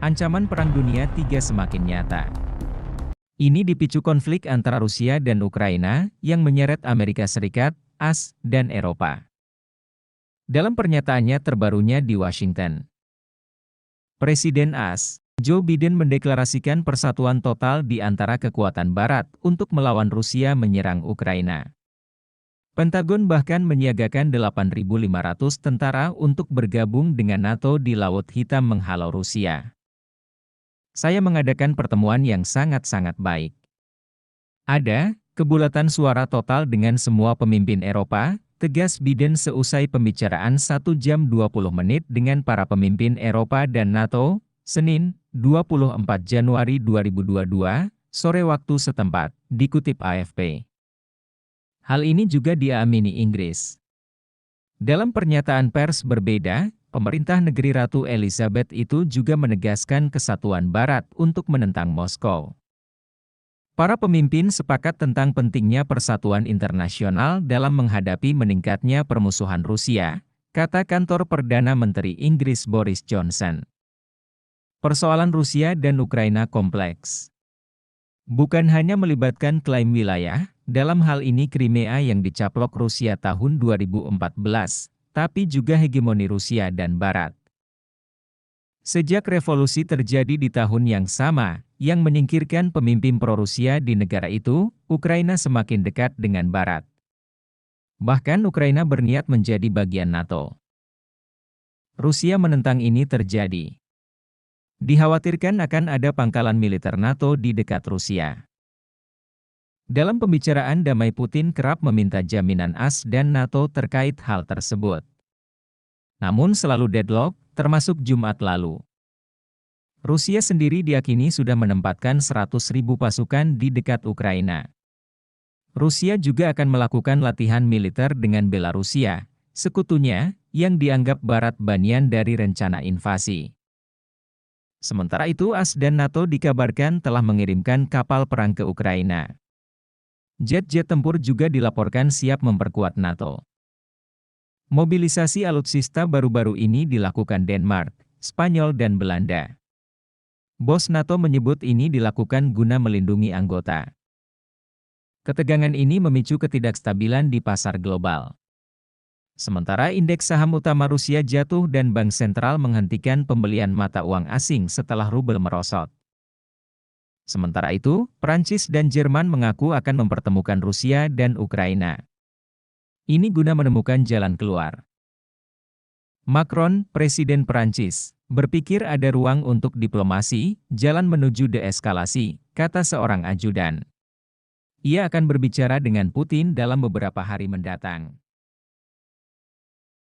Ancaman Perang Dunia III semakin nyata. Ini dipicu konflik antara Rusia dan Ukraina yang menyeret Amerika Serikat, AS, dan Eropa. Dalam pernyataannya terbarunya di Washington, Presiden AS, Joe Biden mendeklarasikan persatuan total di antara kekuatan Barat untuk melawan Rusia menyerang Ukraina. Pentagon bahkan menyiagakan 8.500 tentara untuk bergabung dengan NATO di Laut Hitam menghalau Rusia. Saya mengadakan pertemuan yang sangat-sangat baik. Ada kebulatan suara total dengan semua pemimpin Eropa, tegas Biden seusai pembicaraan 1 jam 20 menit dengan para pemimpin Eropa dan NATO, Senin, 24 Januari 2022, sore waktu setempat, dikutip AFP. Hal ini juga diamini Inggris. Dalam pernyataan pers berbeda, pemerintah negeri Ratu Elizabeth itu juga menegaskan kesatuan Barat untuk menentang Moskow. Para pemimpin sepakat tentang pentingnya persatuan internasional dalam menghadapi meningkatnya permusuhan Rusia, kata kantor Perdana Menteri Inggris Boris Johnson. Persoalan Rusia dan Ukraina kompleks. Bukan hanya melibatkan klaim wilayah, dalam hal ini Crimea yang dicaplok Rusia tahun 2014, tapi juga hegemoni Rusia dan Barat. Sejak revolusi terjadi di tahun yang sama, yang menyingkirkan pemimpin pro-Rusia di negara itu, Ukraina semakin dekat dengan Barat. Bahkan Ukraina berniat menjadi bagian NATO. Rusia menentang ini terjadi. Dikhawatirkan akan ada pangkalan militer NATO di dekat Rusia. Dalam pembicaraan damai Putin kerap meminta jaminan AS dan NATO terkait hal tersebut. Namun selalu deadlock, termasuk Jumat lalu. Rusia sendiri diyakini sudah menempatkan 100.000 pasukan di dekat Ukraina. Rusia juga akan melakukan latihan militer dengan Belarusia, sekutunya, yang dianggap Barat bagian dari rencana invasi. Sementara itu AS dan NATO dikabarkan telah mengirimkan kapal perang ke Ukraina. Jet-jet tempur juga dilaporkan siap memperkuat NATO. Mobilisasi alutsista baru-baru ini dilakukan Denmark, Spanyol dan Belanda. Bos NATO menyebut ini dilakukan guna melindungi anggota. Ketegangan ini memicu ketidakstabilan di pasar global. Sementara indeks saham utama Rusia jatuh dan Bank Sentral menghentikan pembelian mata uang asing setelah rubel merosot. Sementara itu, Prancis dan Jerman mengaku akan mempertemukan Rusia dan Ukraina. Ini guna menemukan jalan keluar. Macron, Presiden Prancis, berpikir ada ruang untuk diplomasi, jalan menuju deeskalasi, kata seorang ajudan. Ia akan berbicara dengan Putin dalam beberapa hari mendatang.